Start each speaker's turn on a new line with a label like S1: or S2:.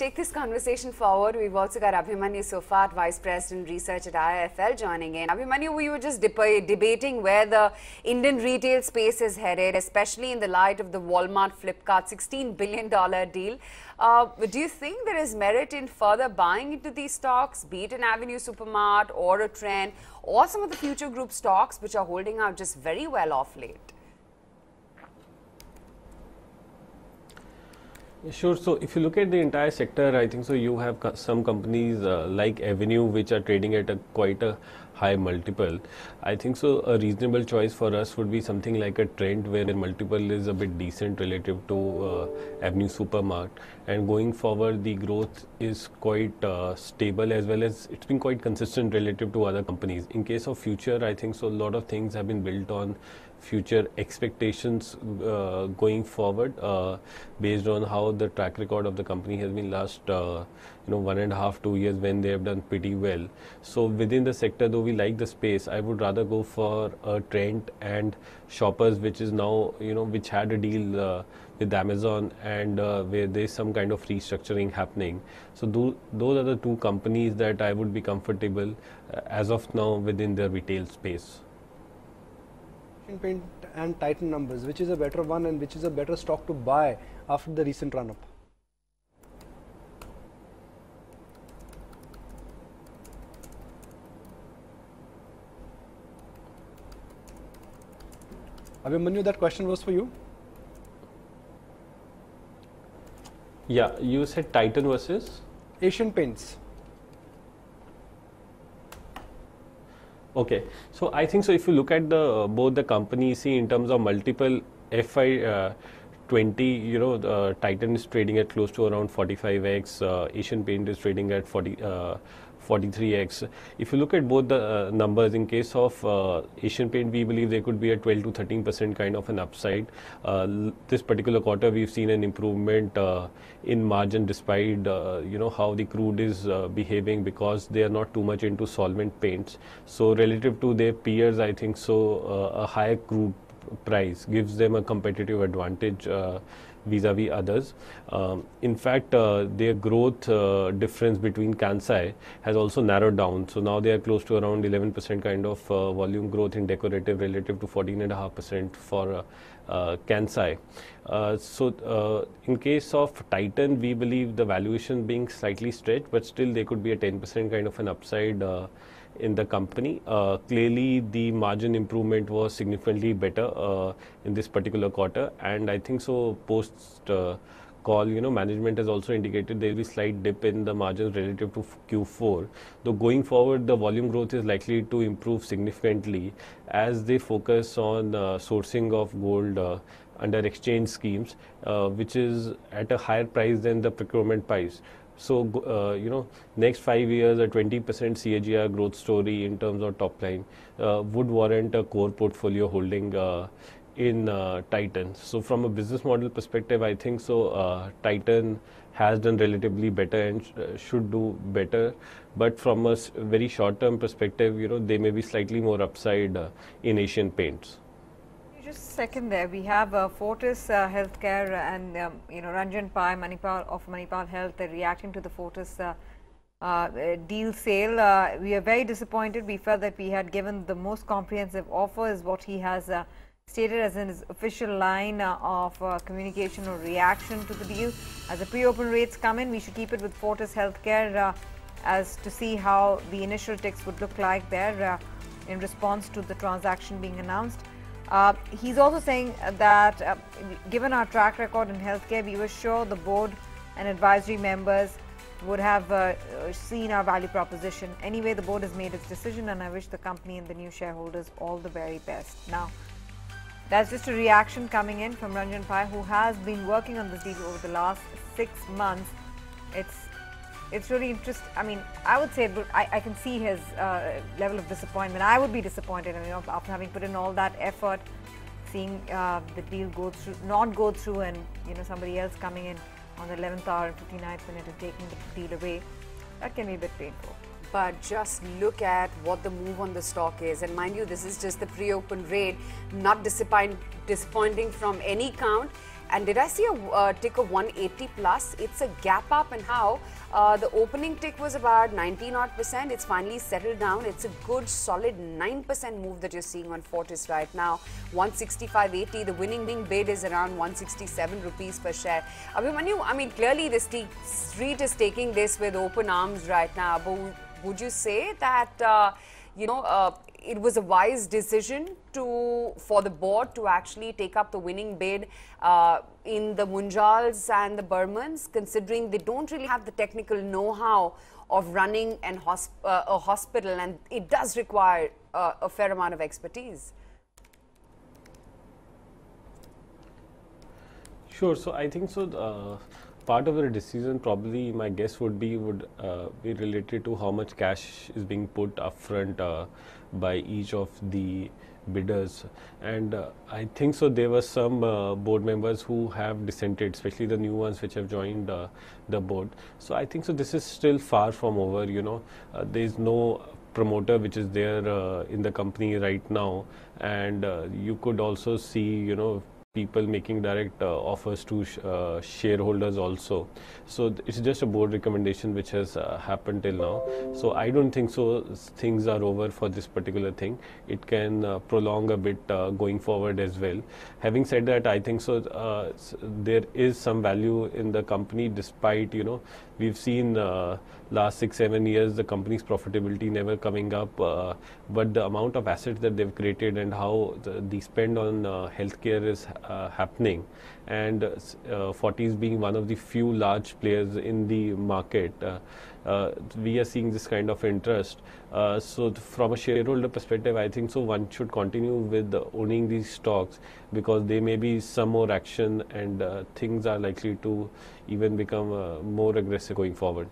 S1: Take this conversation forward. We've also got Abhimanyu Sofat, Vice President Research at IIFL, joining in. Abhimanyu, we were just debating where the Indian retail space is headed, especially in the light of the Walmart-Flipkart $16 billion deal. Do you think there is merit in further buying into these stocks, be it an Avenue Supermart or a Trend, or some of the Future Group stocks which are holding out just very well off late?
S2: Sure. So if you look at the entire sector, I think so you have some companies like Avenue which are trading at quite a high multiple. I think so a reasonable choice for us would be something like a Trend where the multiple is a bit decent relative to Avenue Supermart, and going forward the growth is quite stable, as well as it's been quite consistent relative to other companies. In case of Future, I think so a lot of things have been built on future expectations going forward, based on how the track record of the company has been last 1.5 to 2 years, when they have done pretty well. So within the sector, though we like the space, I would rather go for a Trend and Shoppers, which is now which had a deal with Amazon, and where there's some kind of restructuring happening. So those are the two companies that I would be comfortable as of now within the retail space.
S3: Paint and Titan numbers, which is a better one and which is a better stock to buy after the recent run-up? Abhimanyu, that question was for you.
S2: Yeah, you said Titan versus?
S3: Asian Paints.
S2: Okay, so I think so if you look at both the companies, see in terms of multiple FI 20, Titan is trading at close to around 45x, Asian Paint is trading at 43x. If you look at both the numbers, in case of Asian Paint, we believe there could be a 12 to 13% kind of an upside. This particular quarter, we've seen an improvement in margin despite how the crude is behaving, because they are not too much into solvent paints. So relative to their peers, I think so a higher crude price gives them a competitive advantage vis-a-vis others. In fact, their growth difference between Kansai has also narrowed down. So now they are close to around 11% kind of volume growth in decorative relative to 14.5% for Kansai. So in case of Titan, we believe the valuation being slightly stretched, but still there could be a 10% kind of an upside in the company. Clearly the margin improvement was significantly better in this particular quarter, and I think so post call, management has also indicated there will be slight dip in the margins relative to Q4. Though going forward, the volume growth is likely to improve significantly as they focus on sourcing of gold under exchange schemes, which is at a higher price than the procurement price. So, next 5 years, a 20% CAGR growth story in terms of top line would warrant a core portfolio holding in Titan. So from a business model perspective, I think so Titan has done relatively better and should do better. But from a very short-term perspective, they may be slightly more upside in Asian Paints.
S4: Just a second there, we have Fortis Healthcare and Ranjan Pai of Manipal Health. They're reacting to the Fortis deal sale. We are very disappointed. We felt that we had given the most comprehensive offer, is what he has stated as in his official line of communication or reaction to the deal. As the pre-open rates come in, we should keep it with Fortis Healthcare as to see how the initial ticks would look like there in response to the transaction being announced. He's also saying that given our track record in healthcare, we were sure the board and advisory members would have seen our value proposition. Anyway, the board has made its decision, and I wish the company and the new shareholders all the very best. Now, that's just a reaction coming in from Ranjan Pai, who has been working on this deal over the last 6 months. It's really interesting. I mean, I would say I can see his level of disappointment. I would be disappointed, after having put in all that effort, seeing the deal not go through, and somebody else coming in on the 11th hour and 59th minute and taking the deal away. That can be a bit painful.
S1: But just look at what the move on the stock is, and mind you, this is just the pre-open rate, not disappointing from any count. And did I see a tick of 180 plus? It's a gap up, and how? The opening tick was about 19 odd percent. It's finally settled down. It's a good solid 9% move that you're seeing on Fortis right now. 165.80. The winning bid is around 167 rupees per share. Abhimanyu, I mean, clearly the street is taking this with open arms right now. But would you say that it was a wise decision for the board to actually take up the winning bid in the Munjals and the Burmans, considering they don't really have the technical know-how of running a hospital, and it does require a fair amount of expertise?
S2: Sure. So I think so. Part of the decision, probably my guess would be related to how much cash is being put upfront by each of the bidders, and I think so there were some board members who have dissented, especially the new ones which have joined the board. So I think so this is still far from over. There is no promoter which is there in the company right now, and you could also see people making direct offers to shareholders also. So it's just a board recommendation which has happened till now. So I don't think so things are over for this particular thing. It can prolong a bit going forward as well. Having said that, I think so there is some value in the company, despite we've seen last 6-7 years the company's profitability never coming up, but the amount of assets that they've created and how the spend on healthcare is happening, and Fortis being one of the few large players in the market, we are seeing this kind of interest. So from a shareholder perspective, I think so one should continue with owning these stocks, because there may be some more action, and things are likely to even become more aggressive going forward.